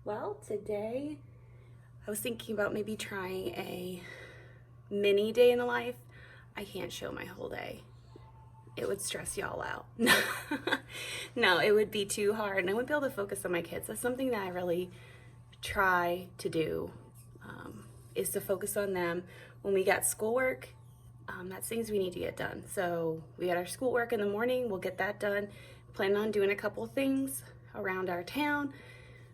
Well, today I was thinking about maybe trying a mini day in the life. I can't show my whole day. It would stress y'all out. No, it would be too hard and I wouldn't be able to focus on my kids. That's something that I really try to do, is to focus on them. When we got schoolwork, that's things we need to get done. So we got our schoolwork in the morning, we'll get that done. Planning on doing a couple things around our town.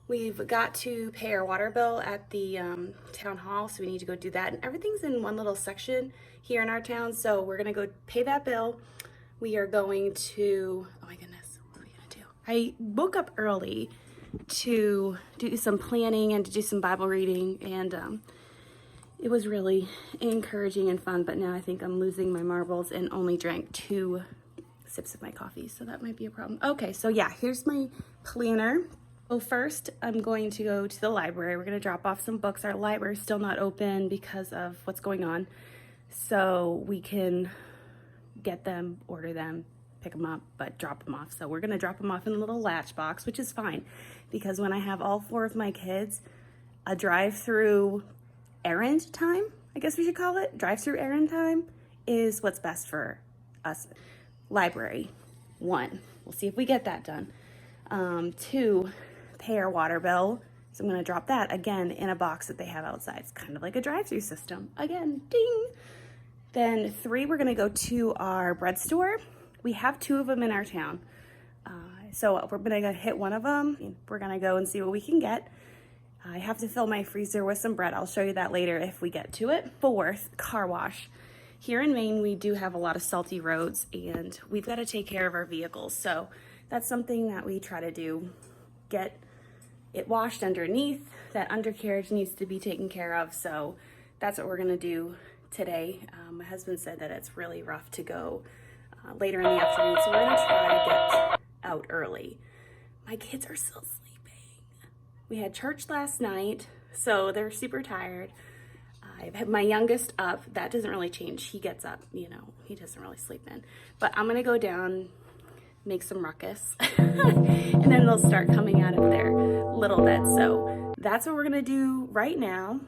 We've got to pay our water bill at the town hall, so we need to go do that. And everything's in one little section here in our town, so we're gonna go pay that bill. We are going to, oh my goodness, what are we gonna do? I woke up early to do some planning and to do some Bible reading, and it was really encouraging and fun, but now I think I'm losing my marbles and only drank 2 sips of my coffee, so that might be a problem. Okay, so yeah, here's my planner. So first, I'm going to go to the library. We're going to drop off some books. Our library is still not open because of what's going on. So we can get them, order them, pick them up, but drop them off. So we're going to drop them off in a little latch box, which is fine. Because when I have all 4 of my kids, a drive-through errand time, I guess we should call it, drive-through errand time, is what's best for us. Library, 1. We'll see if we get that done. 2, pay our water bill. So I'm going to drop that again in a box that they have outside. It's kind of like a drive-through system. Again, ding. Then 3, we're going to go to our bread store. We have 2 of them in our town. So we're going to hit one of them. We're going to go and see what we can get. I have to fill my freezer with some bread. I'll show you that later if we get to it. 4th, car wash. Here in Maine, we do have a lot of salty roads and we've got to take care of our vehicles. So that's something that we try to do. Get it washed underneath. That undercarriage needs to be taken care of. So that's what we're gonna do today. My husband said that it's really rough to go later in the afternoon. So we're gonna try to get out early. My kids are still sleeping. We had church last night, so they're super tired. I have my youngest up. That doesn't really change. He gets up, you know, he doesn't really sleep in. But I'm gonna go down, make some ruckus, and then they'll start coming out of their little bed. So that's what we're gonna do right now,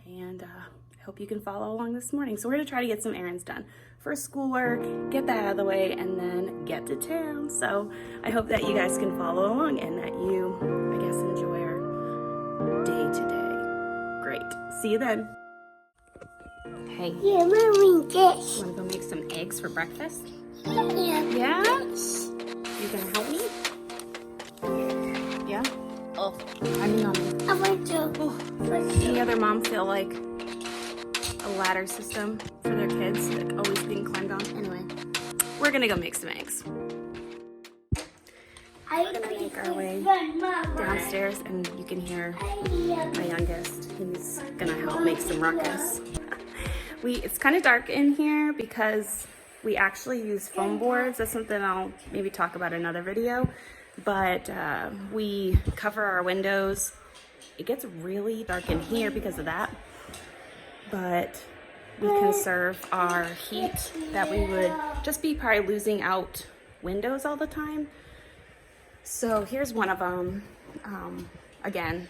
and I hope you can follow along this morning. So we're gonna try to get some errands done for schoolwork, get that out of the way, and then get to town. So I hope that you guys can follow along and that you, I guess, enjoy our day today. Great, see you then. Hey, Yeah, Mommy, this. wanna go make some eggs for breakfast? Yeah. Yeah? You gonna help me? Yeah? Oh, I'm yawning. I want to. Oh, any other mom feel like a ladder system for their kids, like always being climbed on? Anyway, we're gonna go make some eggs. We're gonna make our way downstairs, and you can hear my youngest. He's gonna help make some ruckus. It's kind of dark in here because we actually use foam boards. That's something I'll maybe talk about in another video. But we cover our windows. It gets really dark in here because of that. But we conserve our heat that we would just be probably losing out windows all the time. So here's one of them. Again,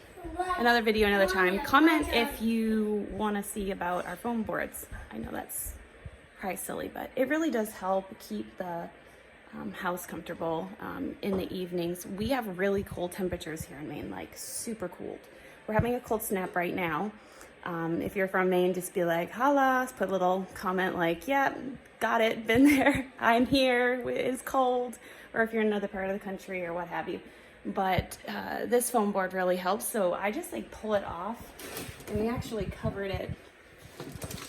another video another time. Comment if you want to see about our foam boards. I know that's probably silly, but it really does help keep the house comfortable in the evenings. We have really cold temperatures here in Maine, like super cold. We're having a cold snap right now. If you're from Maine, just be like, holla, put a little comment like, yeah, got it, been there, I'm here, it's cold. Or if you're in another part of the country or what have you. But this foam board really helps, so I just like pull it off, and we actually covered it.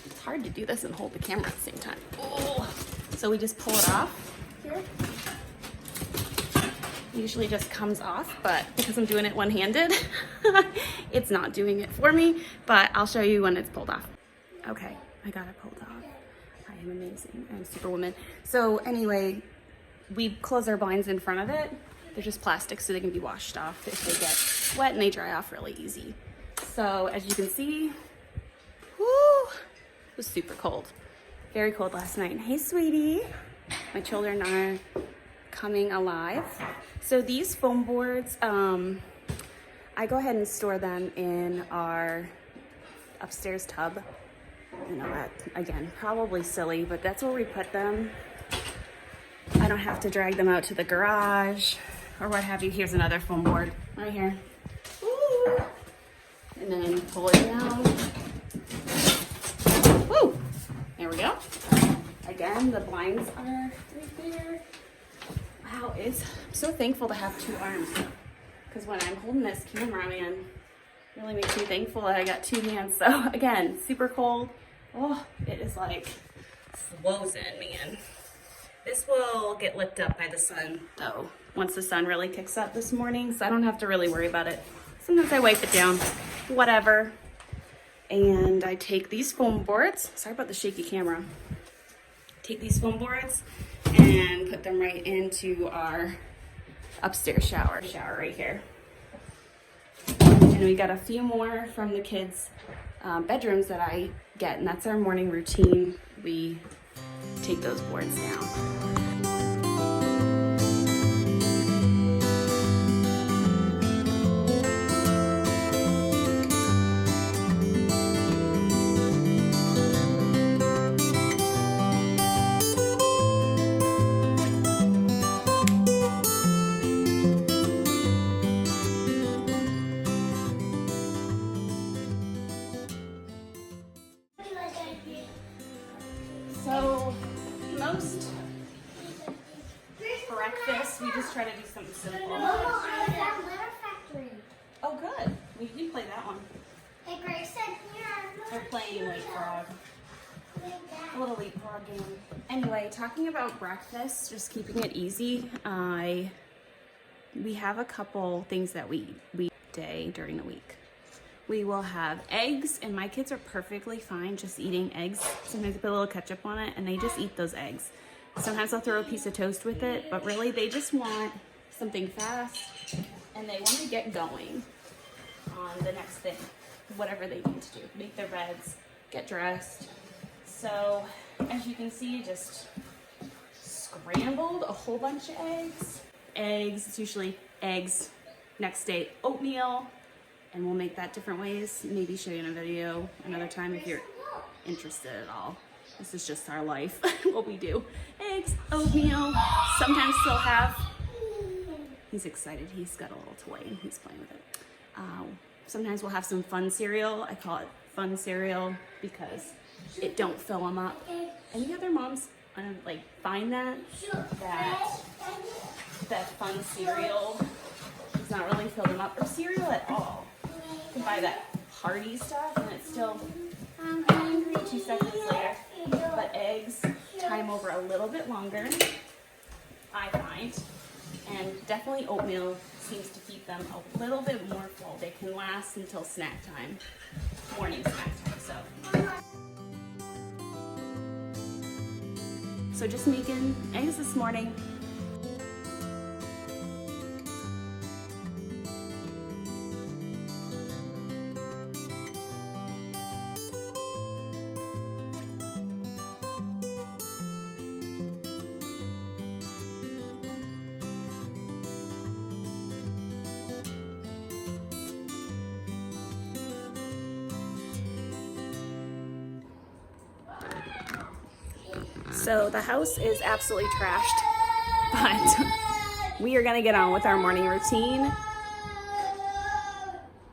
It's hard to do this and hold the camera at the same time. Oh. So we just pull it off here. Usually just comes off, but because I'm doing it one-handed, it's not doing it for me, but I'll show you when it's pulled off. Okay, I got it pulled off. I am amazing, I'm Superwoman. So anyway, we close our blinds in front of it. They're just plastic, so they can be washed off if they get wet, and they dry off really easy. So as you can see, whoo, it was super cold. Very cold last night. Hey, sweetie. My children are coming alive. So these foam boards, I go ahead and store them in our upstairs tub. I know that, again, probably silly, but that's where we put them. I don't have to drag them out to the garage or what have you. Here's another foam board right here. Woo! And then pull it down. Woo! There we go. Again, the blinds are right there. Wow, I'm so thankful to have two arms. Because when I'm holding this camera, man, it really makes me thankful that I got two hands. So again, super cold. Oh, it is like frozen, man. This will get licked up by the sun, though, once the sun really kicks up this morning, so I don't have to really worry about it. Sometimes I wipe it down, whatever. And I take these foam boards, sorry about the shaky camera. Take these foam boards and put them right into our upstairs shower right here. And we got a few more from the kids' bedrooms that I get, and that's our morning routine. We take those boards down. So most breakfast, we just try to do something simple. Oh, good. We can play that one. Hey, Grace said, They're playing leapfrog. A little leapfrog game. Anyway, talking about breakfast, just keeping it easy. We have a couple things that we eat day during the week. We will have eggs, and my kids are perfectly fine just eating eggs. Sometimes I put a little ketchup on it, and they just eat those eggs. Sometimes I'll throw a piece of toast with it, but really they just want something fast, and they want to get going on the next thing, whatever they need to do. Make their beds, get dressed. So, as you can see, just scrambled a whole bunch of eggs. It's usually eggs, next day oatmeal, and we'll make that different ways. Maybe show you in a video another time if you're interested at all. This is just our life, what we do. Eggs, oatmeal, sometimes still have, he's excited, he's got a little toy and he's playing with it. Sometimes we'll have some fun cereal. I call it fun cereal because it don't fill them up. Any other moms like find that fun cereal does not really fill them up, or cereal at all? You can buy that hearty stuff and it's still, I'm hungry 2 seconds later. But eggs time over a little bit longer, I find. And definitely oatmeal seems to keep them a little bit more full. They can last until snack time, morning snack time. So just making eggs this morning. So the house is absolutely trashed, but we are gonna get on with our morning routine.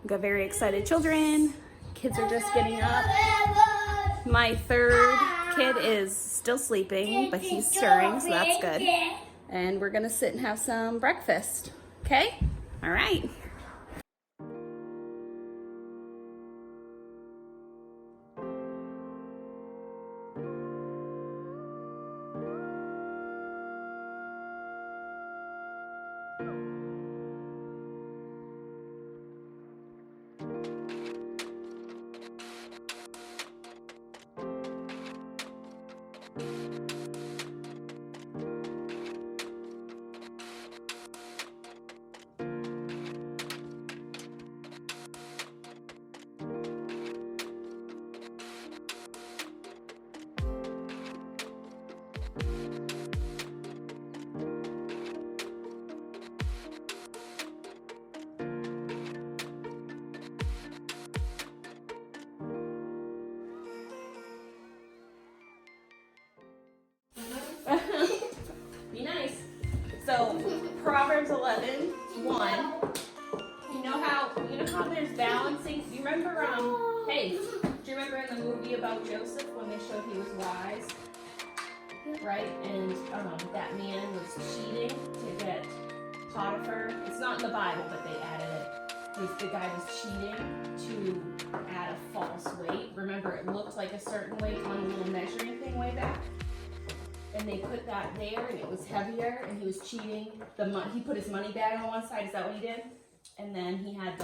We've got very excited children. Kids are just getting up. My third kid is still sleeping, but he's stirring, so that's good. And we're gonna sit and have some breakfast, okay? All right. So Proverbs 11:1. You know how there's balancing? Do you remember hey, do you remember in the movie about Joseph when they showed he was wise? Right? And that man was cheating to get Potiphar. It's not in the Bible, but they added it. The guy was cheating to add a false weight. Remember, it looked like a certain weight on a little measuring thing way back. And they put that there, and it was heavier, and he was cheating. He put his money bag on one side. Is that what he did? And then he had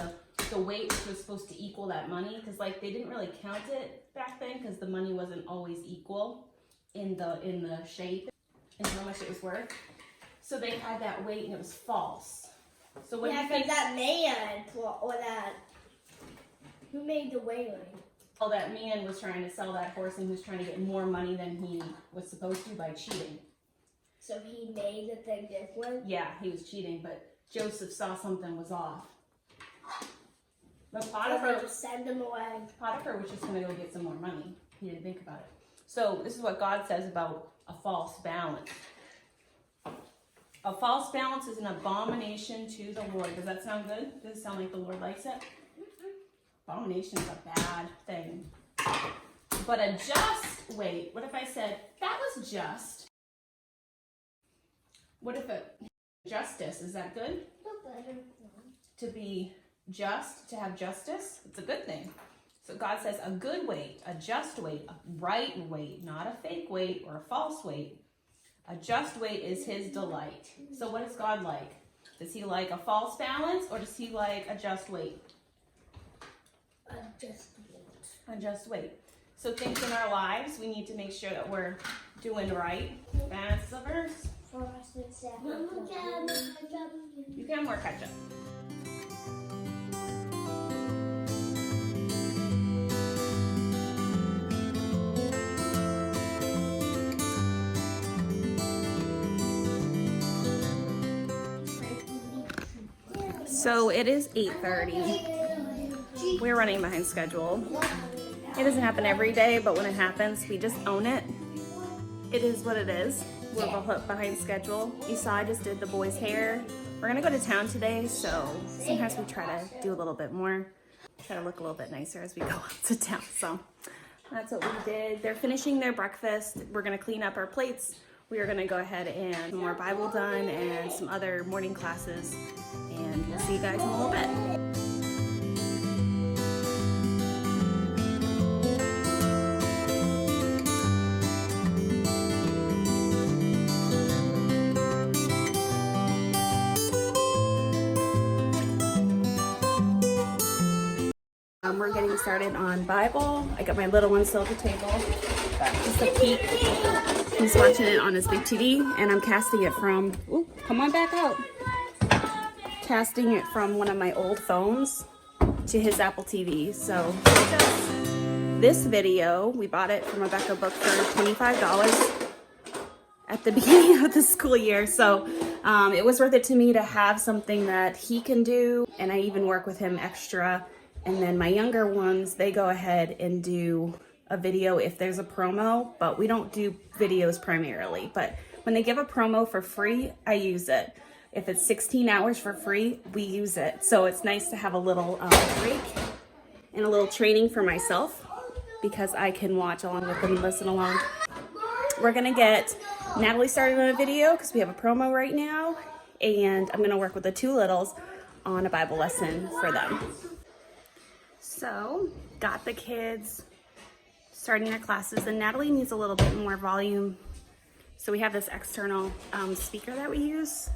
the weight, which was supposed to equal that money, because like they didn't really count it back then, because the money wasn't always equal in the shape and how much it was worth. So they had that weight, and it was false. So what do you think? That man or that who made the weighing? Well, that man was trying to sell that horse, and he was trying to get more money than he was supposed to by cheating. So he made the thing different? Yeah, he was cheating, but Joseph saw something was off. But Potiphar So just send him away. Potiphar was just going to go get some more money. He didn't think about it. So this is what God says about a false balance. A false balance is an abomination to the Lord. Does that sound good? Does it sound like the Lord likes it? Abomination is a bad thing. But a just weight, what if I said, that was just? What if justice, is that good? To be just, to have justice, it's a good thing. So God says a good weight, a just weight, a right weight, not a fake weight or a false weight. A just weight is his delight. So what does God like? Does he like a false balance, or does he like a just weight? A just weight. A just weight. So things in our lives, we need to make sure that we're doing right. That's the verse. For us, it's You can more catch up. So it is 8:30. We're running behind schedule. It doesn't happen every day, but when it happens, we just own it. It is what it is. We're behind schedule. You saw I just did the boys' hair. We're gonna go to town today, so sometimes we try to do a little bit more. Try to look a little bit nicer as we go up to town. So that's what we did. They're finishing their breakfast. We're gonna clean up our plates. We are gonna go ahead and some more Bible done and some other morning classes. And we'll see you guys in a little bit. We're getting started on Bible. I got my little one still at the table. Just a peek. He's watching it on his big TV, and I'm casting it from, ooh, come on back out. Casting it from one of my old phones to his Apple TV. So this video, we bought it from Rebecca Book for $25 at the beginning of the school year. So it was worth it to me to have something that he can do, and I even work with him extra. And then my younger ones, they go ahead and do a video if there's a promo, but we don't do videos primarily. But when they give a promo for free, I use it. If it's 16 hours for free, we use it. So it's nice to have a little break and a little training for myself, because I can watch along with them and listen along. We're gonna get Natalie started on a video because we have a promo right now, and I'm gonna work with the two littles on a Bible lesson for them. So, got the kids starting their classes, and Natalie needs a little bit more volume. So we have this external speaker that we use,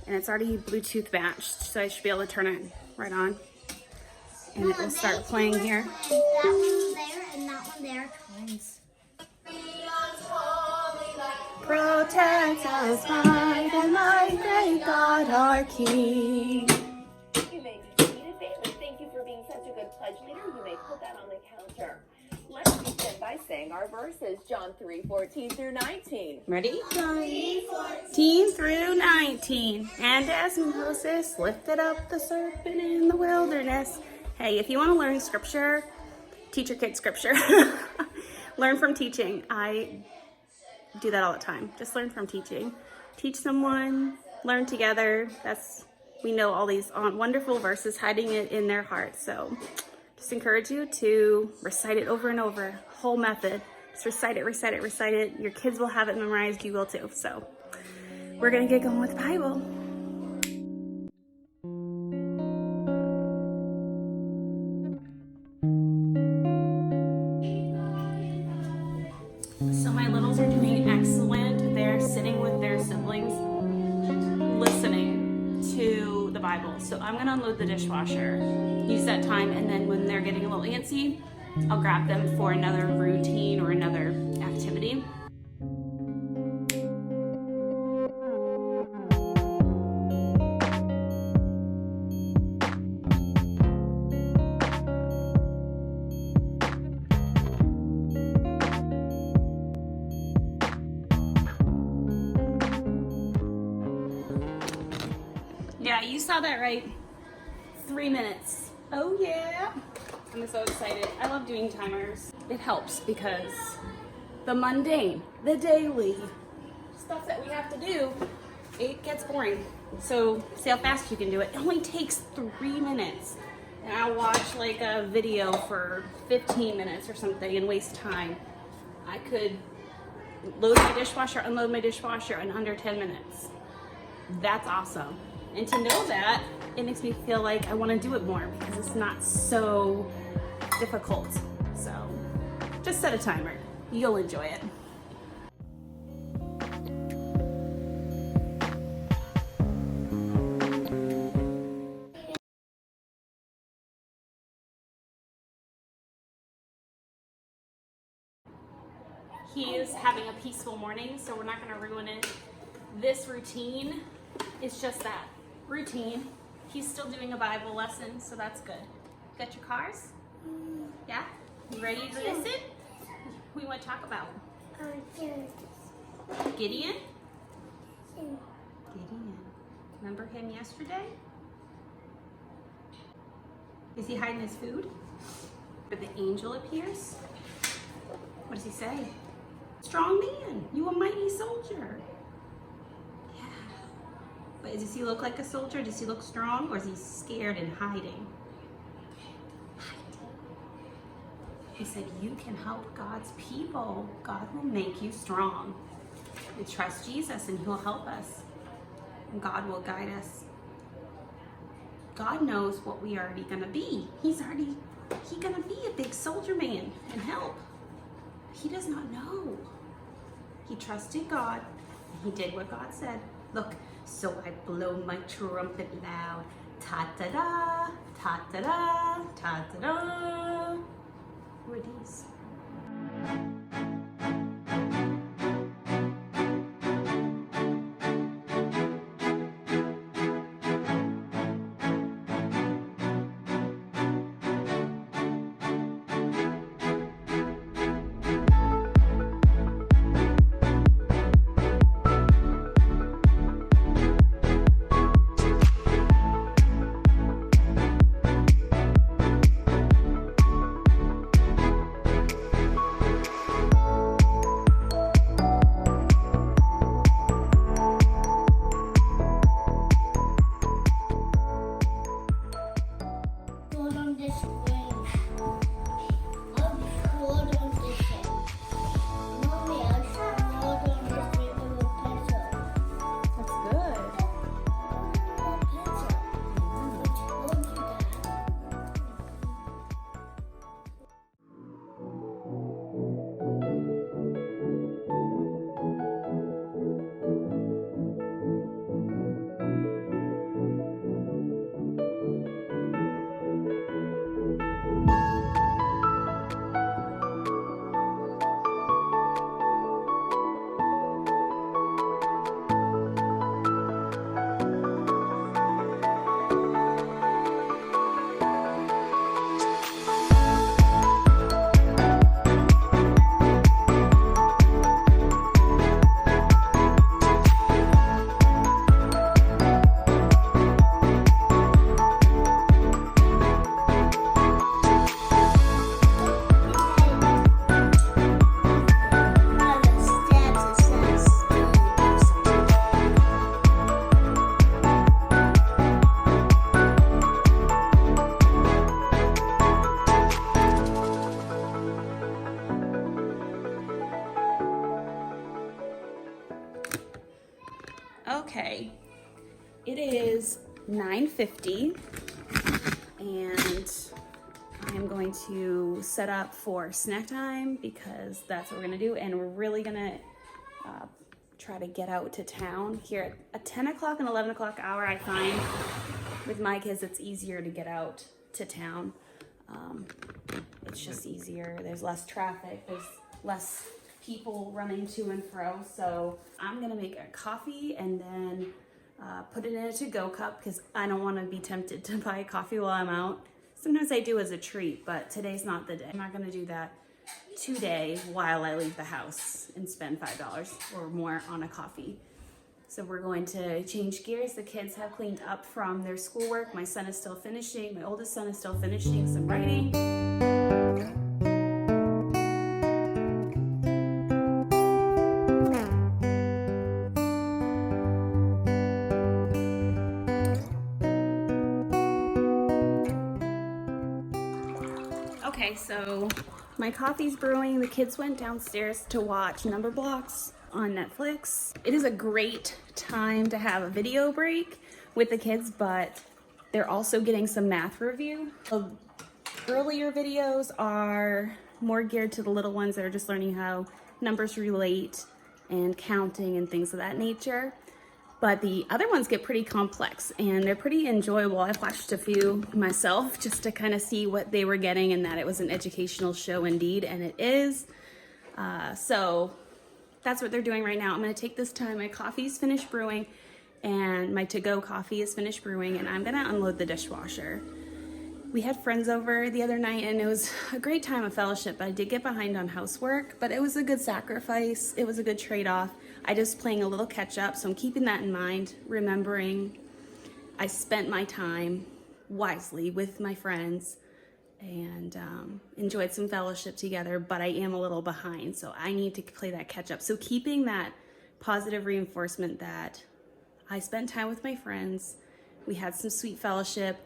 and it's already Bluetooth matched, so I should be able to turn it right on. And it will start playing here. That one there and that one there. Twins. Protect us, hide and light, great God our King. You may be seated, Bailey. Thank you for being such a good pledge leader. You may put that on the counter. Let's begin by saying our verses, John 3:14 through 19. Ready? 14 through 19. And as Moses lifted up the serpent in the wilderness. Hey, if you want to learn scripture, teach your kids scripture. Learn from teaching. I do that all the time. Just learn from teaching. Teach someone learn together. We know all these wonderful verses, hiding it in their hearts. So just encourage you to recite it over and over. Whole method. Just recite it, recite it, recite it. Your kids will have it memorized. You will too. So we're going to get going with the Bible. So my littles are doing excellent. They're sitting with their siblings, listening to the Bible. So I'm gonna unload the dishwasher, use that time, and then when they're getting a little antsy, I'll grab them for another routine or another activity. Yeah, you saw that right. 3 minutes. Oh yeah. I'm so excited. I love doing timers. It helps because the mundane, the daily stuff that we have to do, it gets boring. So see how fast you can do it. It only takes 3 minutes. And I'll watch like a video for 15 minutes or something and waste time. I could load my dishwasher, unload my dishwasher in under 10 minutes. That's awesome. And to know that, it makes me feel like I want to do it more because it's not so difficult. So just set a timer. You'll enjoy it. He is having a peaceful morning, so we're not going to ruin it. This routine is just that. Routine. He's still doing a Bible lesson, so that's good. Got your cars? Yeah? You ready to listen? Who you want to talk about? Gideon? Gideon. Remember him yesterday? Is he hiding his food? But the angel appears? What does he say? Strong man, you a mighty soldier. But does he look like a soldier? Does he look strong? Or is he scared and hiding? He said, you can help God's people. God will make you strong. We trust Jesus and he'll help us. And God will guide us. God knows what we are already gonna be. He's gonna be a big soldier man and help. He does not know. He trusted God and he did what God said. Look, so I blow my trumpet loud. Ta-ta-da, ta-ta-da, ta-ta-da. Who are these? Okay, it is 9:50 and I'm going to set up for snack time because that's what we're gonna do, and we're really gonna try to get out to town here at 10 o'clock and 11 o'clock hour. I find with my kids it's easier to get out to town. It's just easier, there's less traffic, there's less people running to and fro. So I'm gonna make a coffee and then put it in a to-go cup because I don't want to be tempted to buy coffee while I'm out. Sometimes I do as a treat, but today's not the day. I'm not gonna do that today while I leave the house and spend $5 or more on a coffee. So we're going to change gears. The kids have cleaned up from their schoolwork. My son is still finishing, my oldest son is still finishing some writing. Okay, so my coffee's brewing. The kids went downstairs to watch Number Blocks on Netflix. It is a great time to have a video break with the kids, but they're also getting some math review. The earlier videos are more geared to the little ones that are just learning how numbers relate and counting and things of that nature. But the other ones get pretty complex and they're pretty enjoyable. I've watched a few myself just to kind of see what they were getting and that it was an educational show indeed, and it is. So that's what they're doing right now. I'm gonna take this time, my coffee's finished brewing and my to-go coffee is finished brewing, and I'm gonna unload the dishwasher. We had friends over the other night and it was a great time of fellowship, but I did get behind on housework, but it was a good sacrifice. It was a good trade-off. I just playing a little catch up, so I'm keeping that in mind, remembering I spent my time wisely with my friends and enjoyed some fellowship together, but I am a little behind, so I need to play that catch up. So keeping that positive reinforcement that I spent time with my friends, we had some sweet fellowship,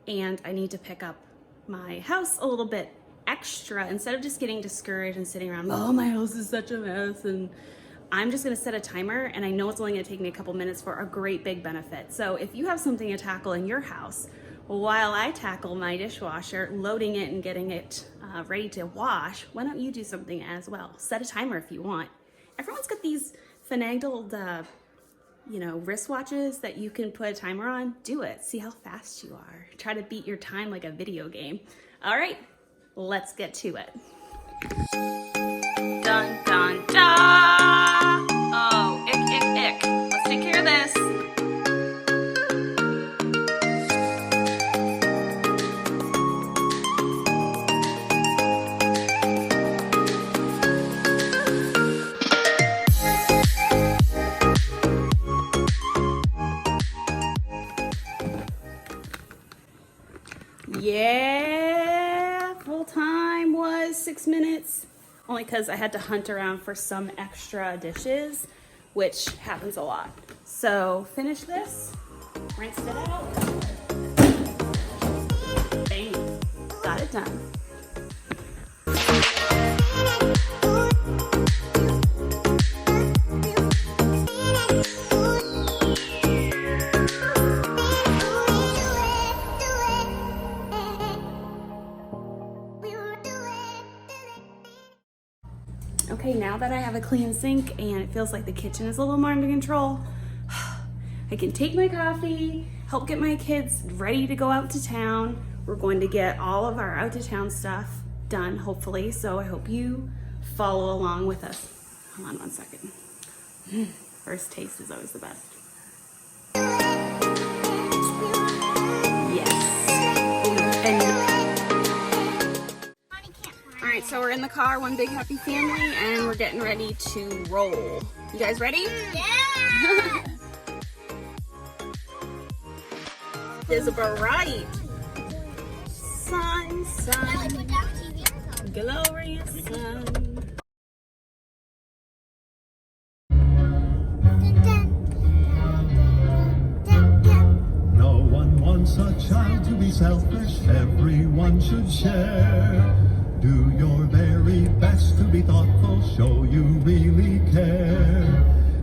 and I need to pick up my house a little bit extra instead of just getting discouraged and sitting around, oh, my house is such a mess, and I'm just gonna set a timer, and I know it's only gonna take me a couple minutes for a great big benefit. So if you have something to tackle in your house, while I tackle my dishwasher, loading it and getting it ready to wash, why don't you do something as well? Set a timer if you want. Everyone's got these finagled, wristwatches that you can put a timer on. Do it, see how fast you are. Try to beat your time like a video game. All right, let's get to it. Dun, dun, dun. Oh, ick, ick, ick. Let's take care of this. Yeah, full time was 6 minutes. Only because I had to hunt around for some extra dishes, which happens a lot. So finish this, rinse it out, bam, got it done. Okay, now that I have a clean sink and it feels like the kitchen is a little more under control, I can take my coffee, help get my kids ready to go out to town. We're going to get all of our out to town stuff done, hopefully, so I hope you follow along with us. Hold on one second. First taste is always the best. Yes. All right, so we're in the car, one big happy family, and we're getting ready to roll. You guys ready? Yeah! There's a bright sun, glorious sun. No one wants a child to be selfish, everyone should share. Do your very best to be thoughtful, show you really care.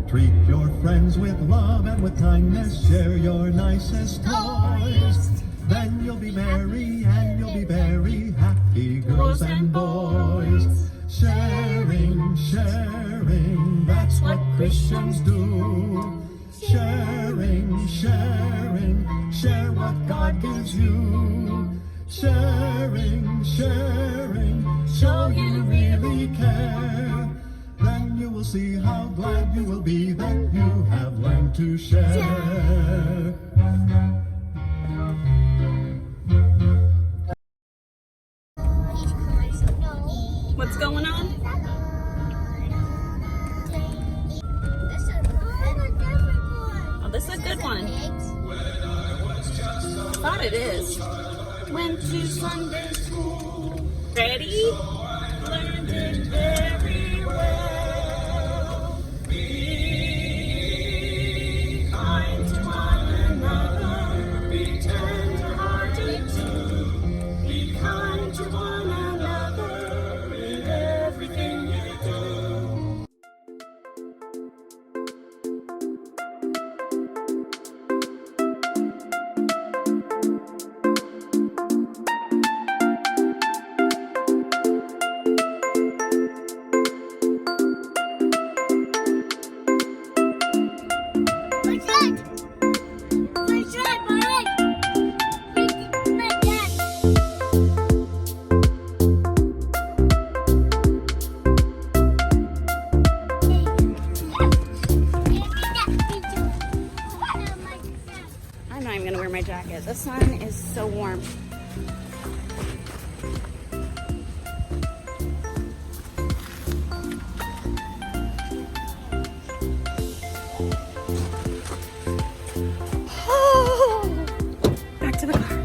Treat your friends with love and with kindness. Share your nicest toys. Then you'll be merry and you'll be very happy, girls and boys. Sharing, sharing, that's what Christians do. Sharing, sharing, share what God gives you. Sharing, sharing, show you really care. Then you will see how glad you will be that you have learned to share. What's going on? Oh, this is a good one. Thought it is. Went to Sunday school. Ready? Learned it very well. Be kind to one another. Be tender-hearted too. Be kind to one another in everything you do. I'm not even gonna wear my jacket. The sun is so warm. Back to the car.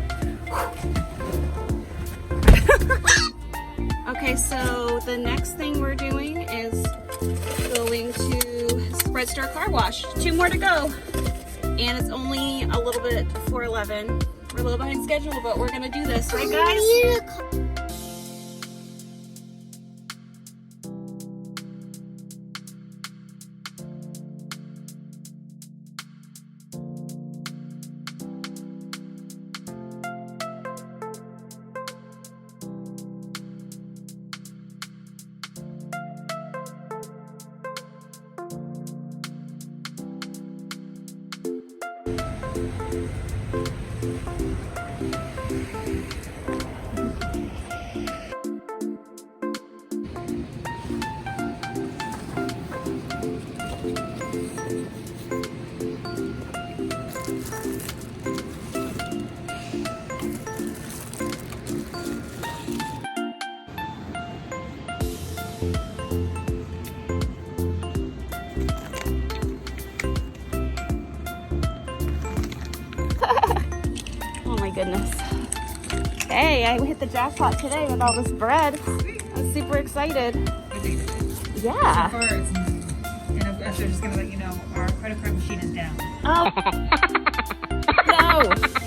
Okay, so the next thing we're doing is going to Spread Star Car Wash. 2 more to go. And it's only a little bit before 11. We're a little behind schedule, but we're gonna do this, right guys? Oh my goodness. Hey, I hit the jackpot today with all this bread. I'm super excited. Yeah. So far, and I'm actually just gonna let you know our credit card machine is down. Oh. No.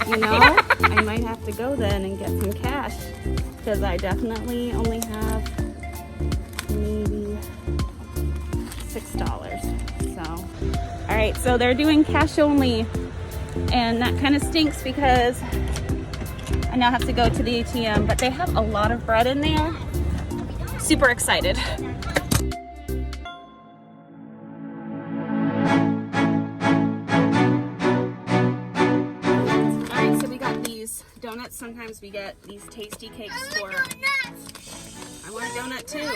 You know, I might have to go then and get some cash because I definitely only have maybe $6. So, all right. So they're doing cash only, and that kind of stinks because I now have to go to the ATM. But they have a lot of bread in there. Super excited. Donuts. Sometimes we get these tasty cakes for. I want a donut too.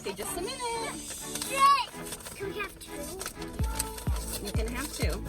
Okay, just a minute. Can we have 2? You can have 2.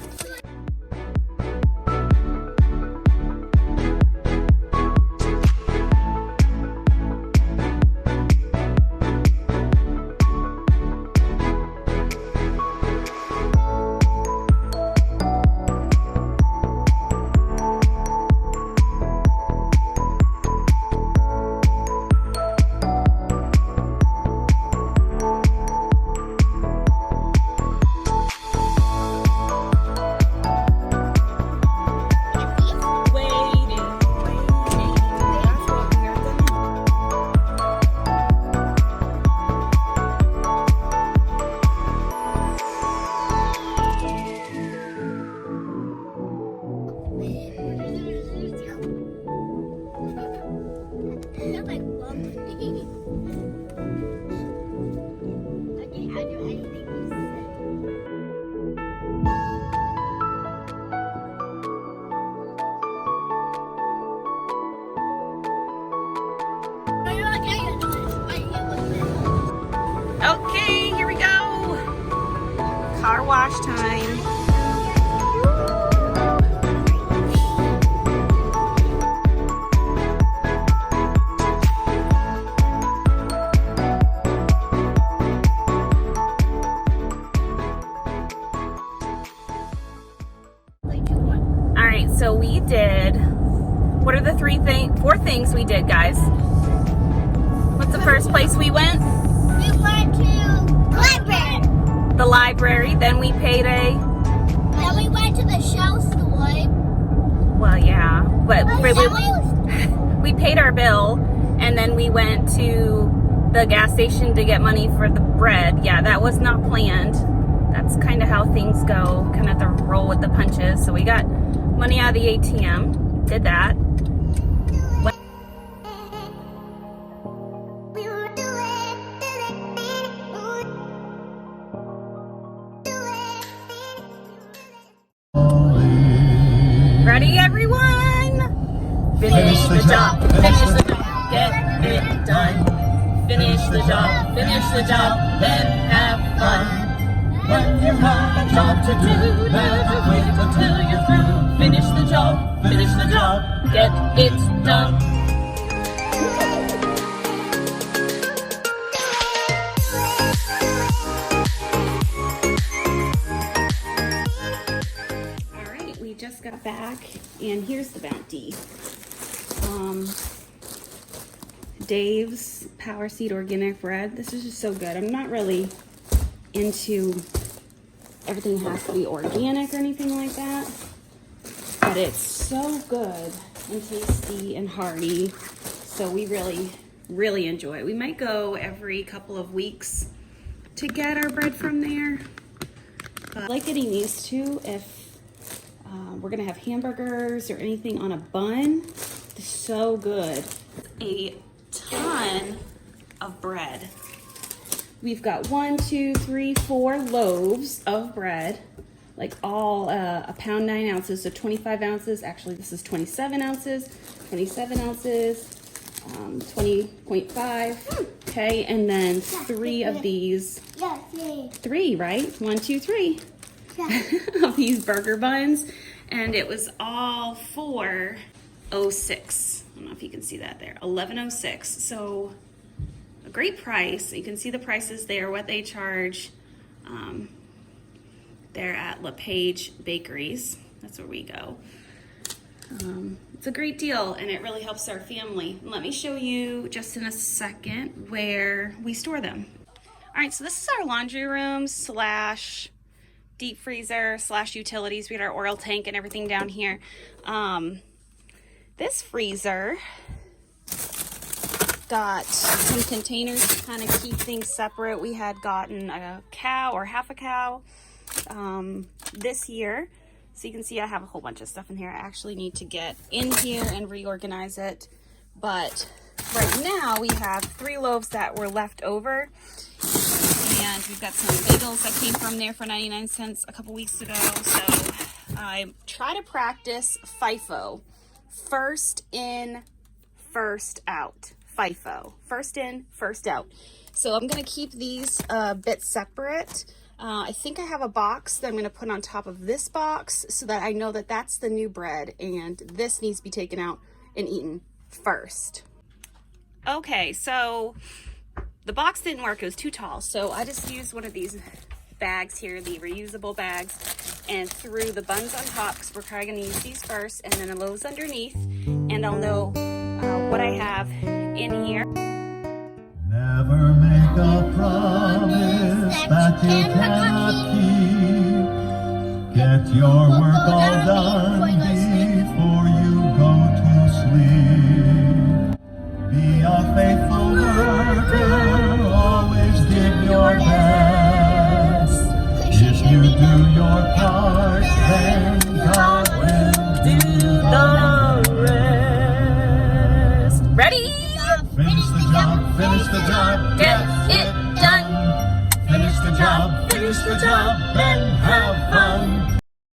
So we did, what are the four things we did, guys? What's the first place we went? We went to library. The library. Then we paid a, Then we went to the show store. well, yeah, but Then we paid our bill, and then we went to the gas station to get money for the bread. Yeah, that was not planned. That's kind of how things go, kind of the roll with the punches. So we got money out of the ATM, did that. Ready, everyone? Finish the job, finish the job, get it done. Finish the job, then have fun. When you have a job to do, never wait until you're through. Finish the job, get it done. All right, we just got back, and here's the bounty. Dave's Power Seed Organic Bread. This is just so good. I'm not really into everything has to be organic or anything like that, but it's so good and tasty and hearty. So we really enjoy it. We might go every couple of weeks to get our bread from there. But I like getting these two if we're gonna have hamburgers or anything on a bun. It's so good. A ton of bread. We've got 1, 2, 3, 4 loaves of bread, like all a pound 9 ounces, so 25 ounces. Actually, this is 27 ounces, 20.5. Okay, and then 3 of these. Yeah, 3. 3, right? 1, 2, 3 Yeah. of these burger buns, and it was all $4.06. I don't know if you can see that there, $11.06. So a great price. You can see the prices there, what they charge. They're at LePage Bakeries. That's where we go. It's a great deal, and it really helps our family. Let me show you just in a second where we store them. All right, so this is our laundry room / deep freezer / utilities. We got our oil tank and everything down here. This freezer got some containers to kind of keep things separate. We had gotten a cow or half a cow this year. So you can see I have a whole bunch of stuff in here. I actually need to get in here and reorganize it. But right now we have 3 loaves that were left over. And we've got some bagels that came from there for 99 cents a couple weeks ago. So I try to practice FIFO. First in, first out. FIFO. First in, first out. So I'm going to keep these a bit separate. I think I have a box that I'm going to put on top of this box so that I know that that's the new bread and this needs to be taken out and eaten first. Okay, so the box didn't work. It was too tall. So I just used one of these bags here, the reusable bags, and threw the buns on top because we're probably going to use these first, and then the loaves underneath, and I'll know what I have in here. Never make a promise that you cannot keep. Get your work all done before you go to sleep. Be a faithful worker, always give your best. If you do your part, then